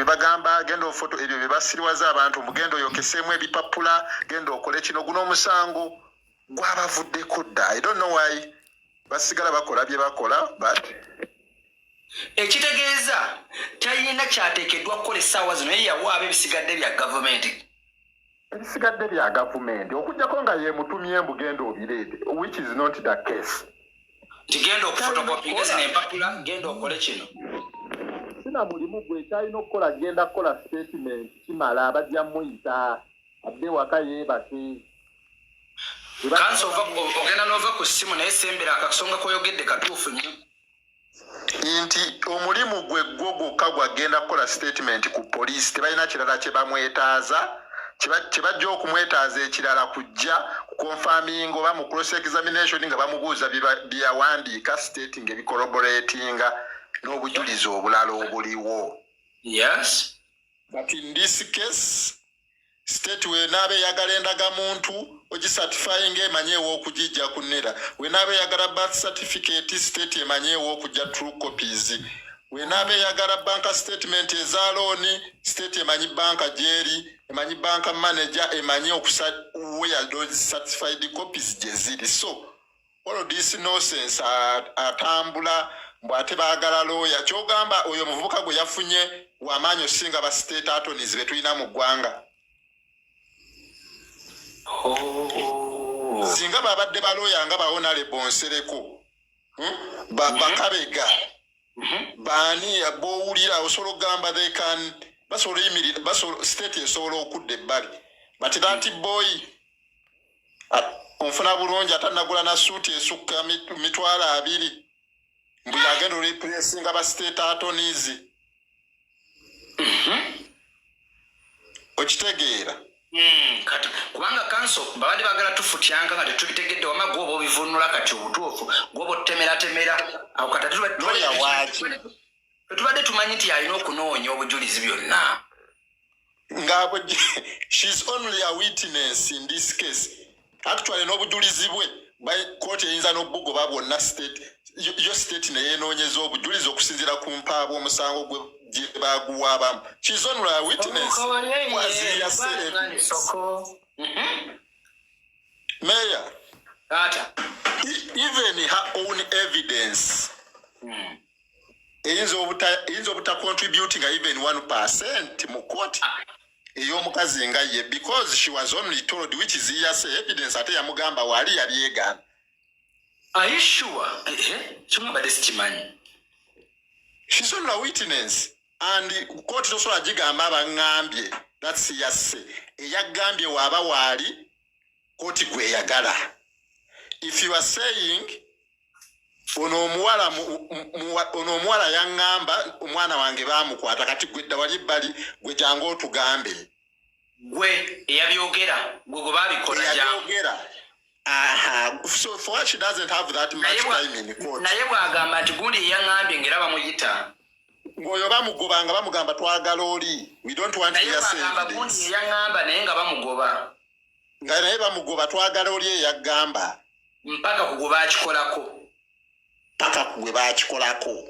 bagamba genda ofoto ebyo bebasiriwaza abantu mugendo yokesemu ebipapula genda okole kino guno omusango gwabavuddeko dda. I don't know why basigala bakola bye bakola but ekitegeeza talina kyateekeddwa kukola essaawa zino ye yawaaba ebisigadde bya gavumenti. Ebisigadde bya gavumenti okujjako nga ye mutumye embugendo obireete, which is not the case. Genda okufotokopinga zino empapula genda okole kino. Sina mulimu gwe kyalina okukola genda kukola statement kimala abajja muyita abbe waka yeebake. Kanso ogenda n'ova ku ssimu naye sembera akasonga koyogedde katuufu nnyo. Nti omulimu gwe gwogwokka gwagenda kukola statement ku poliisi tebalina kirala kye bamwetaaza. Kibajja okumwetaaza ekirala kujja kukonfaminga oba mu cross examination nga bamubuuza byawandiika stating ebicorroboratinga n'obujulizi obulala obuliwo. Yes. But in this case, state wenaabe yagala endagamuntu ogicertifying emanyeewo okugijja kunnera. Wenaabe yagala birth certificate state emanyeewo okujja true copies. Wenaabe yagala bank statement eza loan state emanyi banka jeri emanyi banka manager emanyi where those certified copies jeziri. So all of this nonsense atambula mbwate baagala lawyer. Kyogamba oyo muvubuka gwe yafunye wamaanyi osinga ba state attorneys be tulina mu ggwanga. Singa babadde balooya nga bahonorable Nsereko bakabega baani abowulira osobola ogamba they can basobola yimirira state esobola okudda ebbali. But that boy onfuna bulungi atanagula na suuti esukka mitwalo 2 mbu yagenda olepulesinga ba state attorneys. Okitegeera? Kati kubanga kanso babadde bagala tufutyanga nga tetubitegedde wama gwoba obivunula kati obutuufu gwoba otutemera awo kati tubadde tumanyi nti alina okunoonya obujulizi byonna. Ngabo she's only a witness in this case. Actually n'obujulizi bwe by court eyinza n'obugoba bwonna state yo state neyenoonyeza obujulizi okusinziira ku mpaaba omusango gwe baguwabamu. She's only a witness. Mayor, even her own evidence eyinza obuta contributing even 1% mu court ey'omukazi nga ye because she was only told which is hearsay evidence ate yamugamba wali yali yeegaana. Are you sure? She's only a witness and court tosobola gigamba abangambye that's hearsay. Eyagambye waaba waali court gweyagala. If you are saying ono omuwala yaŋŋamba omwana wange baamukwata kati gwe dda wali ebbali gwe jangu otugambe. Gwe eyabyogera gwe gwe baabikola eyabyogera. So for her she doesn't have that much time in court. Naye bw'agamba nti gundi yaŋŋambye ng'era bamuyita. Ng'oyo bamugoba nga bamugamba twagala oli. We don't want to hear say evidence. Gundi yaŋŋamba naye nga bamugoba. Nga naye bamugoba twagala oli eyagamba. Mpaka ku gwe baakikolako. Paka kwe bakikolako.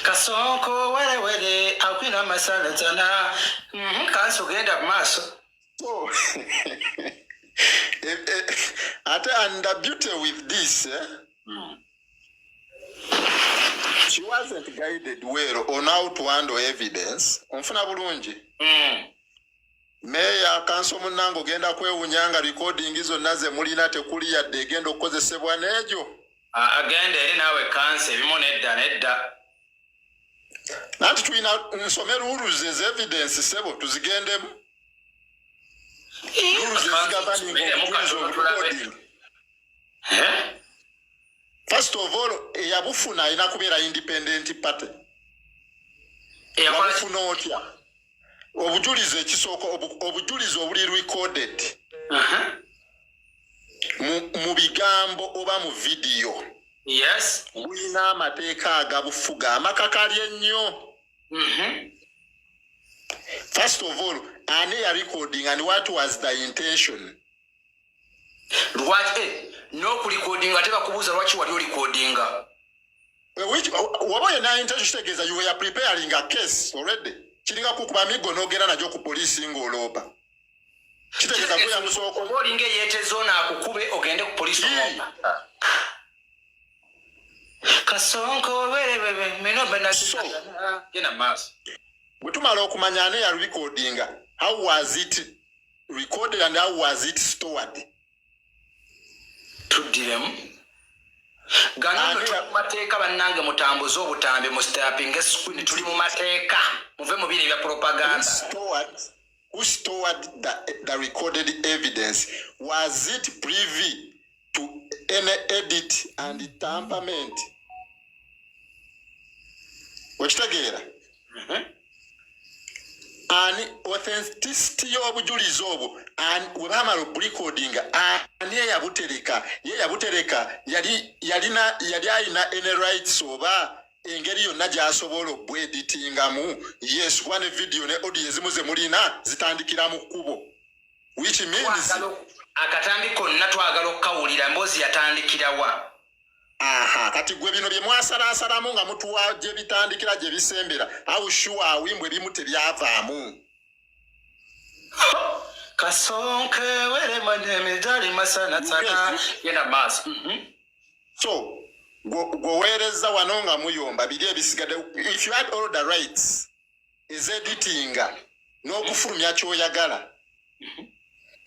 Kasonko wele akwina masala tana kanso genda maaso. So and the beauty with this she wasn't guided well on how to handle evidence. Onfuna bulungi. Meya kanso munango genda kwewunyanga recording izo naze mulina tekuli yadde genda okukozesebwa n'egyo. Agenda eri naawe kansa ebimu nedda. Nanti tulina nsome rules as evidence sebo tuzigendemu. First of all, eyabufuna alina kubeera independent party. Eyabufuna otya? Obujulizi ekisooka obujulizi obuli recorded. Mu bigambo oba mu video. Yes. Bulina amateeka agabufuga amakakali ennyo. First of all, ani ya recording and what was the intention? What no recording ate bakubuuza lwaki wali recordinga. which waboye na intention you were preparing a case already kiringa kukuba migo nogera najo ku police ngoloba kitegeza ko ya musoko olinge yetezona akukube ogende ku police ngomba kasonko wewe meno bana kina mas butumala okumanyane ya recording how was it recorded and how was it stored tudirem gano mateeka bannange mutambuzo obutambe mu stepping screen tuli mu mateeka muve mu bire bya propaganda who stored the recorded evidence was it privy to any edit and tamperment okitegeera ani authenticity y'obujulizi obwo webamala recording ani yabutereka yali ayina any rights oba engeri yonna gy'asobola obweditingamu yes kuba ne video ne audio ezimu ze mulina zitandikira mu kkubo which means akatambi konna twagala okukawulira mbozi yatandikirawa kati gwe bino bye mwasalaasalamu nga mutuwa gye bitandikira gye bisembera how sure awimbwe bimu tebyavaamu kasonke were manemedali masana tsaka yena mas so goweereza wano nga muyomba biri ebisigadde if you had all the rights is editing n'okufulumya kyoyagala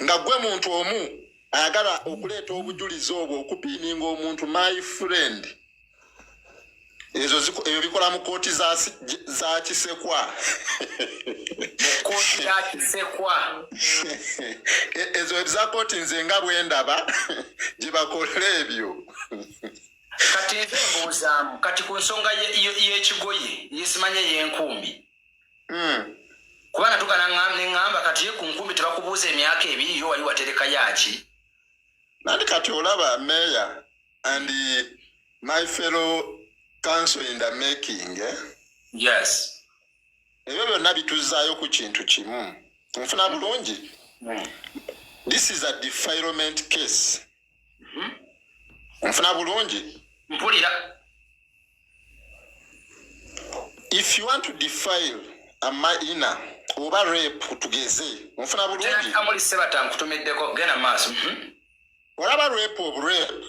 nga gwe muntu omu ayagala okuleeta obujulizi obwo okupiininga omuntu my friend ebyo bikola mu kooti za kisekwa ezo za kooti nze nga bwendaba gye bakola ebyo kati nze mbuuzaamu kati ku nsonga y'ekigoye yesimanye y'enkumbi kubanga tukana neŋŋamba kati ye ku nkumbi tebakubuuza emyaka ebiri yo wali watereka yaki nandi kati olaba mayor and my fellow council in the making yes ebyo byonna bituzaayo ku kintu kimu nfuna bulungi this is a defilement case nfuna bulungi mpulira if you want to defile a minor oba rape tugeze nfuna bulungi amuli sebata nkutumiddeko gena maaso olaba rape of rape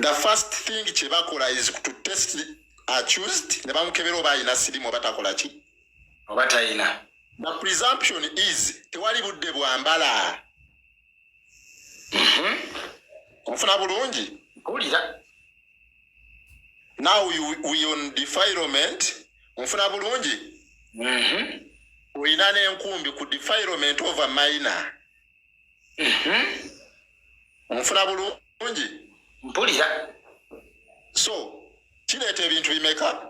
the first thing kyebakola is to test accused ne bamukebera oba ayina sirimu oba takola ki oba tayina the presumption is tewali budde bwambala nfuna bulungi mpulira now we on defilement nfuna bulungi oyina n'enkumbi ku defilement of a minor nfuna bulungi mpulira so kireeta ebintu bimeka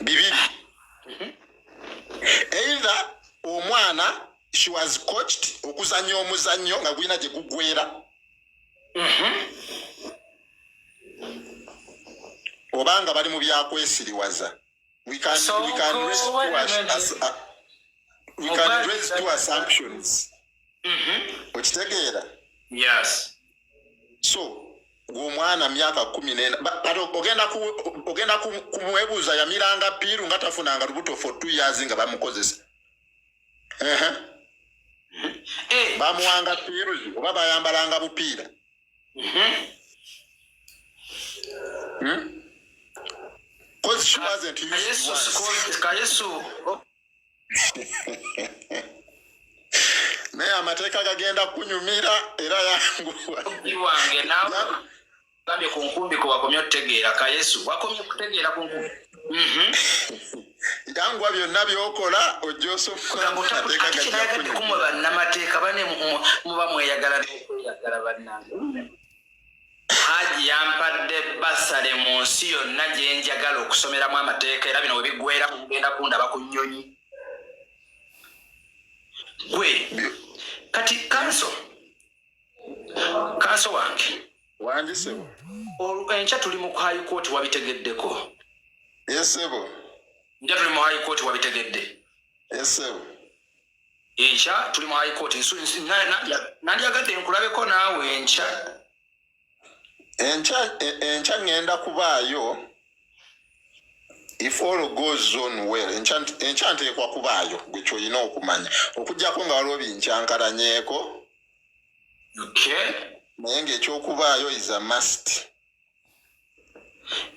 bibiri either omwana she was coached okuzannya omuzannyo nga gwina gye gugwera obanga bali mu byakwesiriwaza we can raise two assumptions okitegeera yes so gw'omwana myaka 14 ogenda kumwebuuza yamiranga piiru nga tafunanga lubuto for 2 years nga bamukozesa bamuwanga piiru oba bayambalanga bupiira because she wasn't used naye amateeka gagenda kunyumira era yanguwa wange nawe gambye ku nkumbi ko wakomye okutegeera ka Yesu wakomye okutegeera ku nkumbi yanguwa byonna byokola ojjoosofuka amateeka gajja kumwe bannamateeka bane muba mweyagala n'okweyagala bannange Haji yampadde basale mu nsi yonna gye njagala okusomeramu amateeka era bino we biggwera kugenda kundaba ku nnyonyi gwe kati kanso wange wanjisebo enkya tuli mu high court wabitegeddeko yesebo nja tuli mu high court wabitegedde yesebo enkya tuli mu high court nandyagadde nkulabeko naawe enkya Encha ngenda kubaayo. If all goes on well, enchante kwa kubaayo gwecho olina okumanya okujjako nga waliwo binkyankalanyeeko. Okay. Naye ng'ekyokubaayo is a must.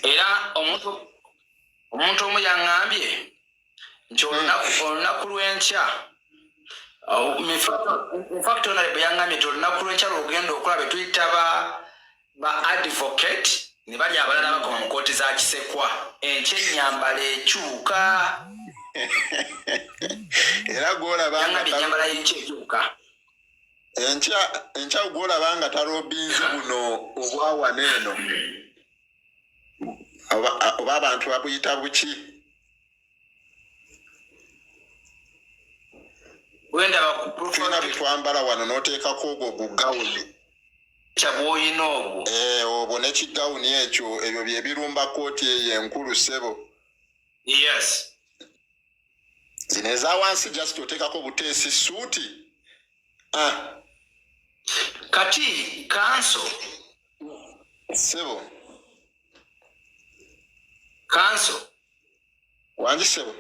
Era omuntu omu yaŋŋambye nti olunaku lw'enkya infact onale bwe yaŋŋambye nti olunaku lw'enkya lwogenda okola be tuyita ba advocate ne bali abalala bakoma mu kooti za Kisekwa enkya ennyambala ekyuka era ennyambala y'enkya ekyuka enkya gw'olaba nga talobinze buno obwawana eno oba abantu babuyita buki tulina bwe twambala wano n'oteekako ogwo gugawuni kyabwoyina obwo nekigawuni ekyo ebyo bye birumba kooti eyo enkulu ssebo. Yes. Zino eza wansi just oteekako buteesi suuti. Kati kanso ssebo wangi ssebo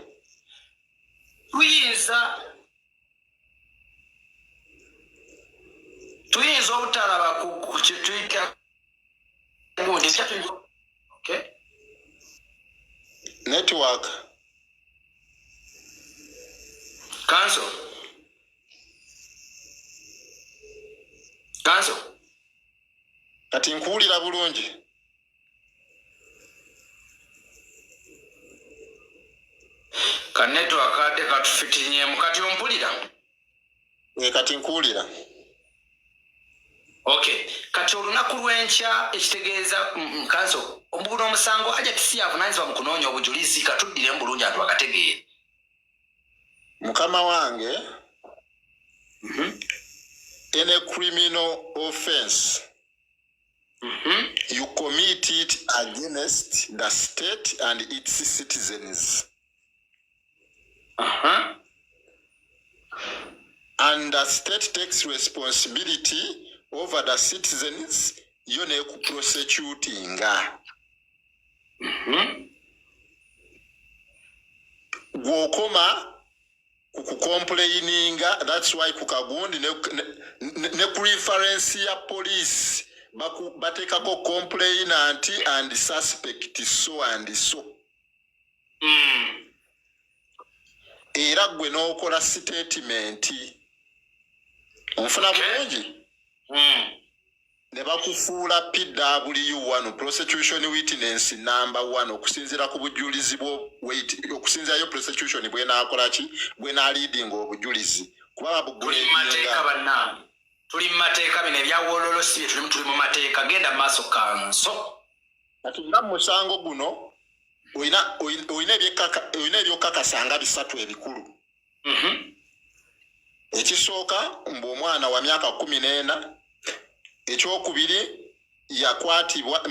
tuyinza obutalaba ku kyetuyita gundi. Okay. Network. Kanso. Kati nkuwulira bulungi. Ka network ate katufitinyemu kati ompulira? Kati nkuwulira. Okay. Kati olunaku lw'enkya ekitegeeza kanso buno omusango Hajjati si avunaanyizibwa mu kunoonya obujulizi katuddiremu bulungi abantu bakategeere. Mukama wange, in a criminal offense, you commit it against the state and its citizens. And the state takes responsibility over the citizens, you ne ku prosecutinga. Gwokoma kukukomplaininga, that's why kukagundi ne ku reference ya police batekako complainant and suspect so and so. Era gwe n'okola statement onfuna bulungi. Ne bakufuula PW1 prosecution witness number 1 okusinziira ku bujulizi okusinziirayo prosecution bw'enaakola ki bw'enaaleading obujulizi kuba tuli mu mateeka bino ebyawololo si bye tuli mu mateeka genda maaso kanso. Kati nga musango guno olina ebyokakasanga bisatu ebikulu. Ekisooka mbu omwana wa myaka 14, ekyokubiri yakwatibwa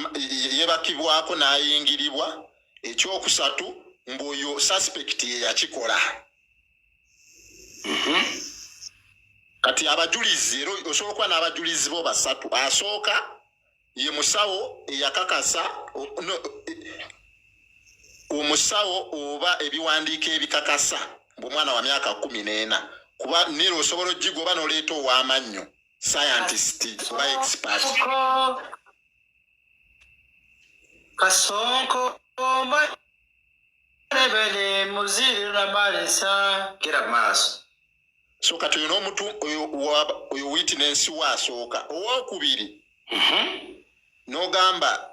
yebakibwako n'ayingiribwa, ekyokusatu mbu oyo suspect ye yakikola. Kati abajulizi era osobola okuba n'abajulizi bo basatu. Asooka ye musawo eyakakasa omusawo oba ebiwandiiko ebikakasa ng'omwana wa myaka 14 kuba nero osobola ogigoba n'oleeta ow'amannyo scientist oba expert. Kasonko nebele muziri nabalesa kira maaso. So kati olina omuntu oyo witness wasooka. Owokubiri n'ogamba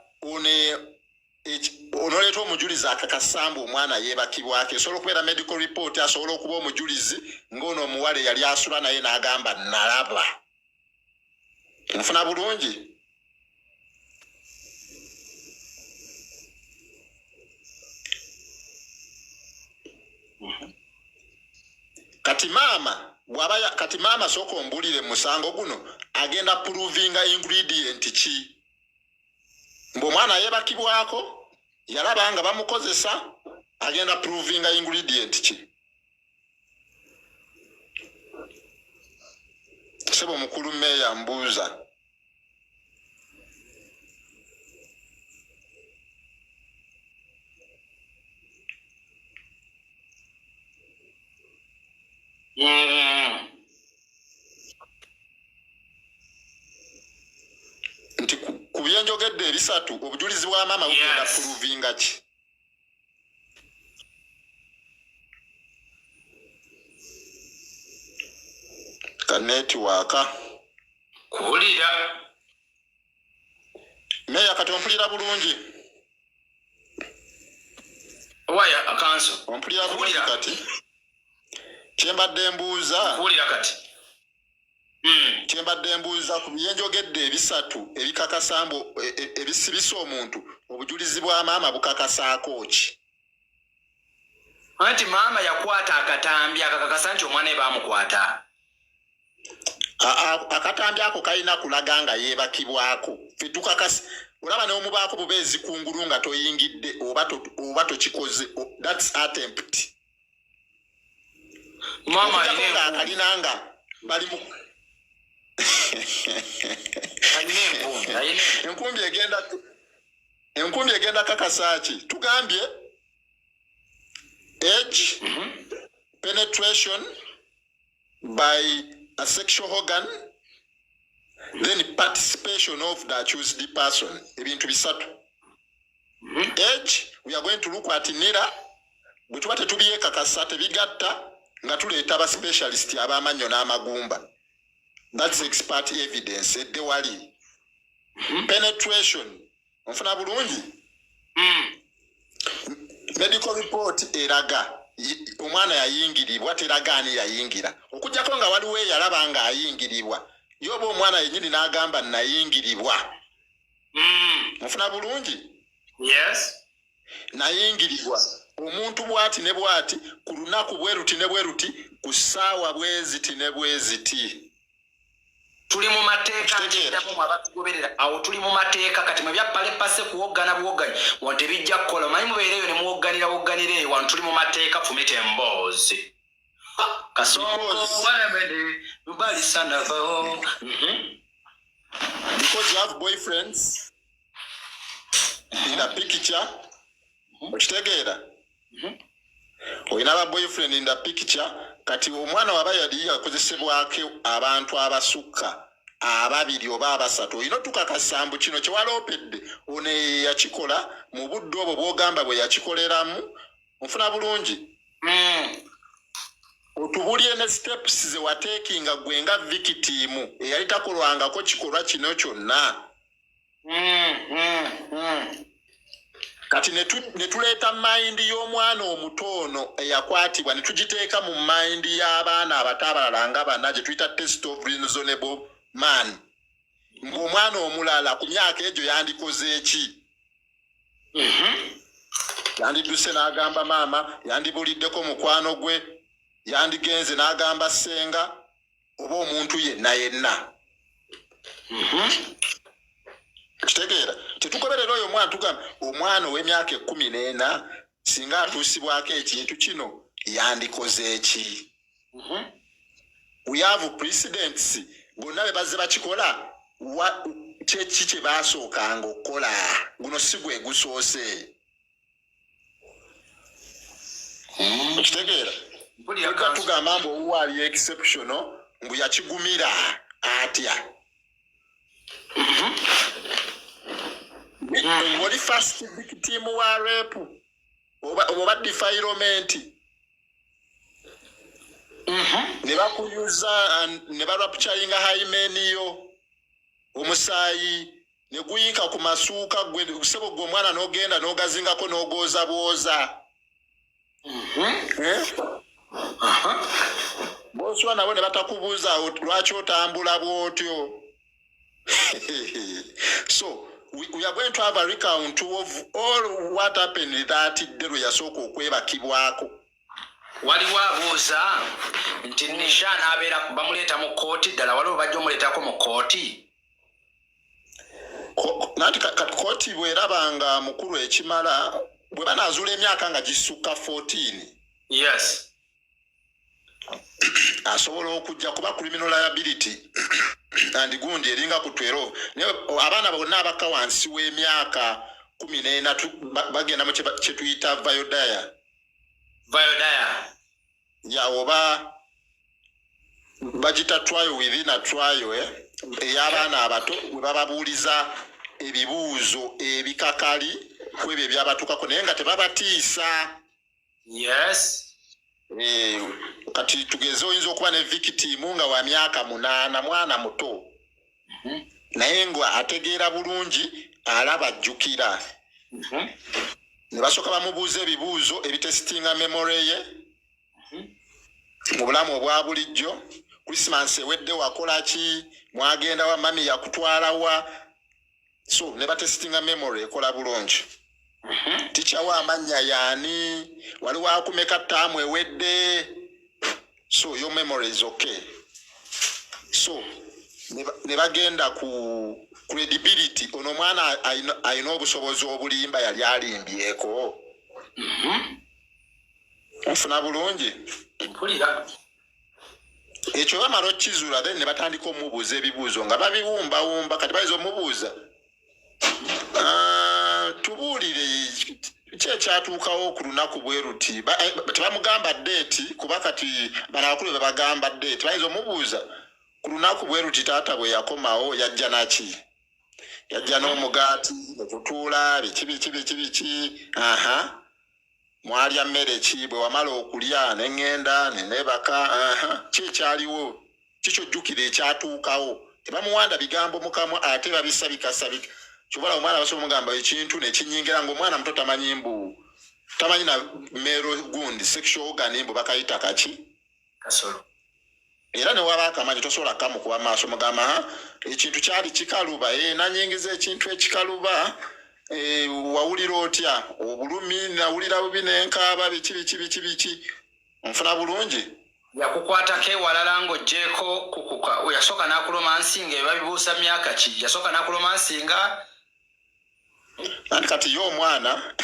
onoleeta omujulizi akakasamba omwana yeebakibwako. Esobola okubeera medical report, asobola okuba omujulizi ng'ono omuwala yali asula naye n'agamba nalaba. Nfuna bulungi. Kati maama sooka ombulire musango guno agenda provinga ingredient ki? Mb'omwana yeebakibwako yalaba nga bamukozesa agenda provinga ingredient ki? Sebo mukulu meya mbuuza. bisatu obujulizi bwa maama bugenda pruvinga ki ka network kuwulira meya kati ompulira bulungi waya akanso ompulira bulungi kati kyembadde mbuuza kuwulira kati kyembadde mbuuza ku byenjogedde ebisatu ebikakasambo ebisibisa omuntu obujulizi bwa maama bukakasaako ki anti maama yakwata akatambi akakakasa nti omwana ebamukwata akatambi ako kalina kulaga nga yeebakibwako ffe tukakasi olaba n'omubaako bubeezi kungulu nga toyingidde oba tokikoze thats attempt maama alina nga bali mu enkumbi egenda kakasaaki tugambye age penetration by a sexual organ then participation of the accused person ebintu bisatu age we are going to look at nera bwe tuba tetubyekakasa tebigatta nga tuleeta aba specialist ab'amannyo n'amagumba that's expert evidence edde wali penetration onfuna bulungi medical report eraga omwana yayingiribwa teraga ani yayingira okujjako nga waliwo eyalaba nga ayingiribwa yoba omwana yennyini n'agamba nayingiribwa onfuna bulungi yes nayingiribwa omuntu bwati ne bwati ku lunaku bwe ruti ne bwe ruti ku ssaawa bweziti ne bweziti tuli mu mateeka nkidamu abatugoberera awo tuli mu mateeka kati mwe byappale pase kuwoggana buwogganyi wonte bijja kukola omanyi mubeereyo ne muwogganira eyo wano tuli mu mateeka fumita emboozi kasongo walabede lubali sanavo because you have boyfriends in a picture okitegeera olina aba boyfriend in the picture kati omwana waba yali yakozesebwako abantu abasukka ababiri oba abasatu olina tukakasambu kino kyewaloopedde ono yakikola mu budde obwo bwogamba bwe yakikoleramu onfuna bulungi otubulye ne steps ze wateekinga gwe nga victim eyali takolwangako kikolwa kino kyonna kati netuleeta mayindi y'omwana omuto ono eyakwatibwa ne tugiteeka mu mayindi y'abaana abato abalala nga bana gye tuyita test of reasonable man ng'omwana omulala ku myaka egyo yandikoze eki yandidduse n'agamba maama yandibuliddeko mukwano gwe yandigenze n'agamba ssenga oba omuntu yenna kitegeera tetugoberera oyo omwana tugamba omwana ow'emyaka 14 singa atuusibwako ekintu kino yandikoze eki we have precedents bonna be bazze bakikola kyeki kye baasookanga okukola guno si gwe gusoose kitegeera tugamba mbu owuwa ali exceptional mbu yakigumira atya oli first victim wa rape oba defilement ne bakuyuza ne barapturinga haimeniyo omusaayi ne guyinka ku masuuka gwe sebo gwe omwana n'ogenda n'ogazingako n'ogooza bwoza boswa nabo ne batakubuuza lwaki otambula bwotyo so we are going to have a recount of all what happened that day lwe yasooka okwebakibwako waliwo abuuza nti Nisha n'abeera bamuleeta mu kooti ddala waliwo bajja omuleetako mu kooti nati kooti bwerabanga mukulu ekimala bwe banaazuula emyaka nga gisukka 14 yes asobola okujja kuba criminal liability and gundi eringa ku 12 naye abaana bonna abakka wansi w'emyaka 14 bagenda mu kye tuyita viodaya ya oba bagita trial within a trial ey'abaana abato bwe bababuuliza ebibuuzo ebikakali kwebyo ebyabatukako naye nga tebabatiisa. Yes. Kati tugeze oyinza okuba ne victim nga wa myaka 8 mwana muto naye nga ategeera bulungi alaba ajjukira. Ne basooka bamubuuza ebibuuzo ebitesitinga memory ye mu bulamu obwa bulijjo. Christmas ewedde wakola ki, mwagenda wa mami yakutwala wa, so ne batesitinga memory ekola bulungi. Teacher wa amanya yani, waliwo akumeka ttaamu ewedde, so your memory is okay. So ne bagenda ku credibility, ono mwana ayina obusobozi obulimba yali alimbyeko. Ofuna bulungi mpulira ekyo bamala okkizuula then ne batandika omubuuza ebibuuzo nga babiwumbawumba. Kati bayinza omubuuza tubuulire ki ekyatuukawo ku lunaku bwe ruti. Tebamugamba deeti kuba kati bano abakulu be bagamba deeti. Bayinza omubuuza ku lunaku bwe ruti taata bwe yakomawo yajja naki, yajja n'omugaati okutuula biki mwalya mmere ki, bwe wamala okulya ne ŋŋenda ne neebaka ki ekyaliwo, kikyojjukira ekyatuukawo. Tebamuwanda bigambo mukamwa ate babissa bikasabika. Kyobala omwana basobola omugamba ekintu ne kinyingira ng'omwana muto tamanyi mbu, tamanyi na mero gundi sexual organ mbu bakayita kaki kasolo. Era ne waba akamanyi tosobola kamukuba maaso mugamba ekintu kyali kikaluba nanyingiza ekintu ekikaluba. Wawulira otya obulumi, nawulira bubi nenkaaba biki nfuna bulungi. Yakukwatako ewalala ng'oggyeko kukuka, yasooka n'akulomansinga ebabibuusa myaka ki, yasooka n'akulomansinga. Kati ye omwana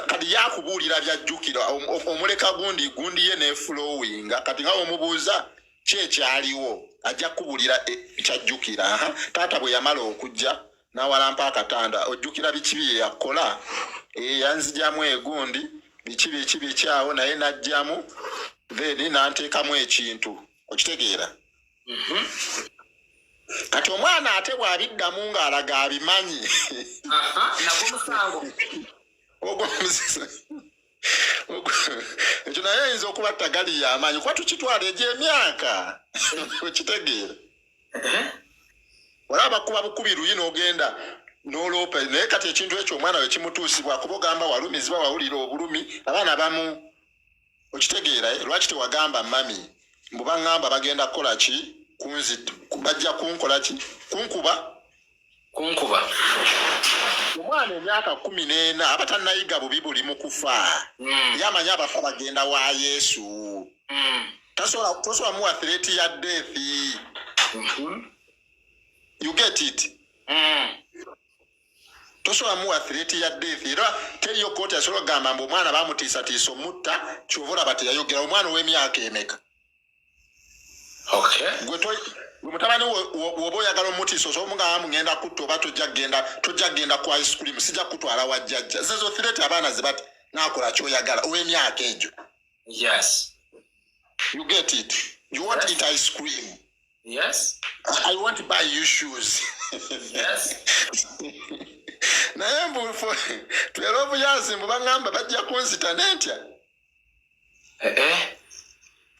kati yakubuulira byajjukira, omuleka gundi ye neflowinga. Kati nga omubuuza ki ekyaliwo ajja kubuulira kyajjukira. Taata bwe yamala okujja n'awalampa akatanda, ojjukira biki bye yakola, yanzijamu egundi biki bikyawo naye najjamu then nanteekamu ekintu, okitegeera. Kati omwana ate bw'abiddamu ng'alaga abimanyi ekyo naye ayinza okuba tagali y'amaanyi kuba tukitwala egy'emyaka okitegeera. Olaba bakuba bukubi luyi n'ogenda n'oloopa naye kati ekintu ekyo omwana we kimutuusibwa kuba ogamba walumizibwa wawulira obulumi. Abaana bamu okitegeera lwaki tewagamba mami mbu baŋŋamba bagenda kukola ki bajja kunkola ki kunkuba. Omwana emyaka 14 aba tannayiga bubi buli mu kufa. Yamanye abafa bagenda wa Yesu. Tosobola muwa threat ya death. You get it? Tosobola muwa threat ya death. Era teriyo kooti asobola kugamba mbu omwana bamutiisatiisa omutta kyova olaba teyayogera. Omwana ow'emyaka emeka? Gwe mutabani woba oyagala omutiisa osobola omugamba ngenda kutta oba tojja genda ku ice cream sijja kutwala wa jjajja. Zezo threat abaana ze bati naakola kyoyagala ow'emyaka egyo. Yes. You get it? You want to eat ice cream? Yes. I want to buy you shoes. Yes. Naye mbu twera obuyazi mbu baŋŋamba bajja kunzita nentya.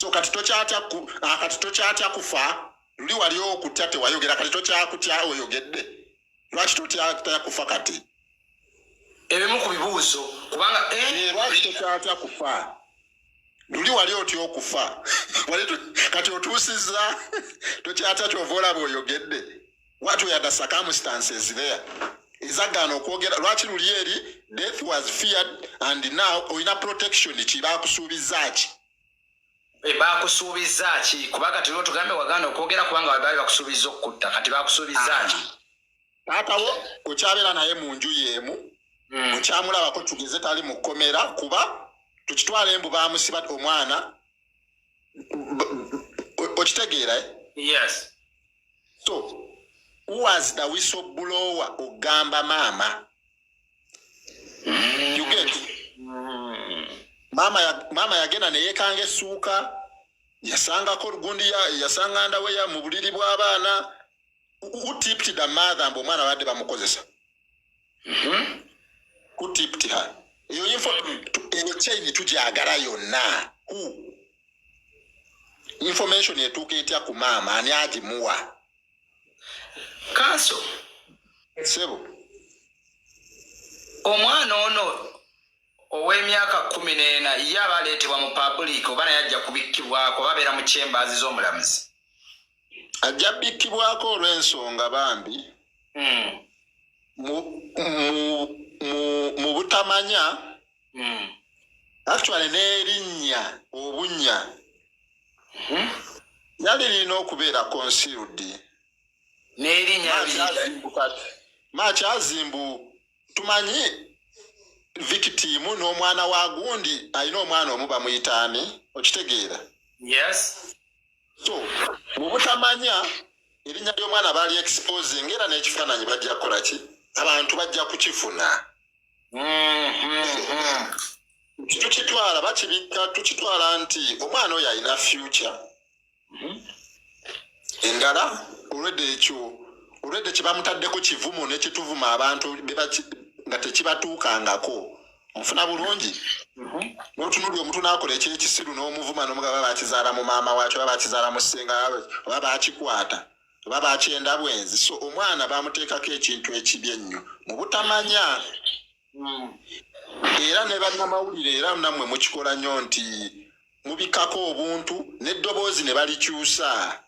So kati tokyatya kufa. Luli wali okutya tewayogera, kati tokyakutya oyogedde. Lwaki totya kufa kati? Ebimu ku bibuuzo kubanga lwaki tokyatya kufa? Luli wali otya okufa. Kati otuusizza tokyatya kyova olaba oyogedde. What were the circumstances there? Ezagaana okwogera lwaki luli eri death was feared and now oyina protection ki baakusuubiza ki? Baakusuubiza ki? Kuba kati lwo tugambe wagaana okwogera kubanga baali bakusuubiza okutta, kati baakusuubiza ki? Taatawo okyabeera naye mu nju y'emu, okyamulabako tugeze tali mu kkomera kuba tukitwala embu baamusiba omwana. Okitegeera? Yes. So who was the whistleblower ogamba maama? You get it? Mama yagenda ne yeekanga essuuka, yasangako lugundi yasanga ndaweya mu buliri bw'abaana who tipped the mother mbu omwana badde bamukozesa? Who tipped her? Eyo chain tujagala yonna. Who? Information etuuka etya ku maama ani agimuwa? Kanso. Sebo. Omwana ono ow'emyaka 14 ye abaleetebwa mu public oba naye ajja kubikkibwako babeera mu chambers z'omulamuzi. Ajja bikkibwako olw'ensonga bambi. Mu butamanya. Actually n'erinnya obunya. Yali lirina okubeera concealed. N'erinnya Maaki azimbu tumanyi victim n'omwana wa gundi alina omwana omu bamuyitaani okitegeera. Yes. So mu butamanya erinnya ly'omwana baali exposing era n'ekifaananyi bajja kukola ki? Abantu bajja kukifuna. Tukitwala bakibikka tukitwala nti omwana oyo alina future. Endala olwedde kyebamutaddeko kivumu n'ekituvuma abantu nga tekibatuukangako. Nfuna bulungi. N'otunuli omuntu n'akola ekyekisiru n'omuvuma n'omugaba bakizaala mu maama waakyo oba bakizaala mu ssenga oba bakikwata oba bakyenda bwenzi. So omwana bamuteekako ekintu ekibi ennyo mu butamanya. Era ne bannamawulire era nammwe mukikola nnyo nti mubikkako obuntu n'eddoboozi ne balikyusa.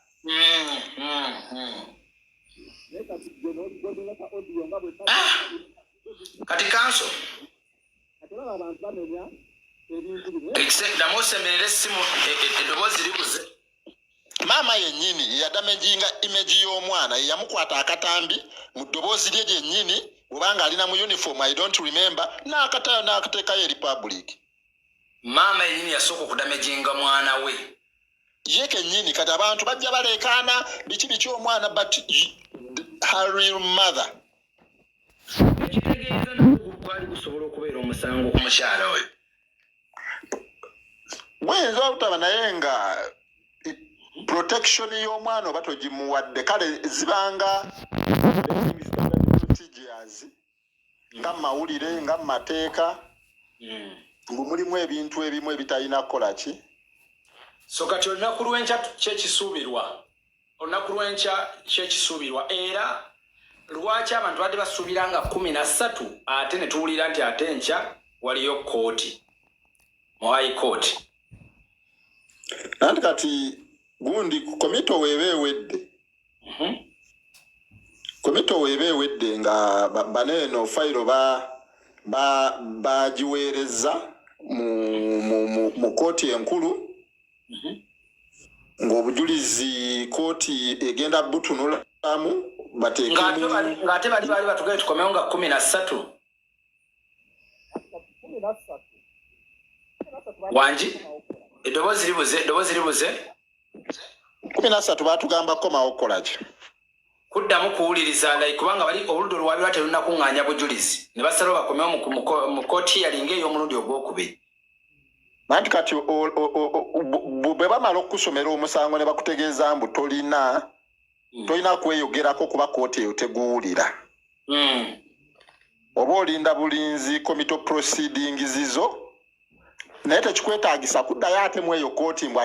Kati kanso damusemerera essimu eddoboozi libuze. Maama yennyini yadamejinga image y'omwana yamukwata akatambi mu ddoboozi lye gyennyini obanga alina mu uniform I don't remember n'akateekayo eri public. Maama yennyini yasooka okudamejinga mwana we ye kennyini kati abantu bajja baleekaana biki omwana but her real mother. Ekitegeeza n'ogwali gusobola okubeera omusango ku mukyala oyo. Bw'enza obutaba naye nga protection y'omwana oba togimuwadde kale zibanga procedures nga mawulire nga mateeka ngu mulimu ebintu ebimu ebitalina kukola ki. So kati olunaku lw'enkya kyekisuubirwa era lwaki abantu badde basuubira nga 13 ate ne tuwulira nti ate enkya waliyo kooti mu high court. Nanti kati gundi komito weeba ewedde. Komito weeba ewedde nga baneeno fayiro bagiweereza mu kooti enkulu. Ng'obujulizi kooti egenda butunulamu bateekemu. Ng'ate bali batugaye tukomewo nga 13. Wangi eddoboozi libuze 13 batugamba komawo okukola ki? Kuddamu kuwuliriza like kubanga bali oludda olwabirwa terunakuŋŋaanya bujulizi ne basalawo bakomewo mu kooti yalinga ey'omulundi ogwokubiri. Nanti kati bwe bamala okusomera omusango ne bakutegeeza mbu tolina kweyogerako kuba kooti eyo teguwulira. Oba olinda bulinzi komito proceedings zo naye tekikwetaagisa kuddayo ate mu eyo kooti mbw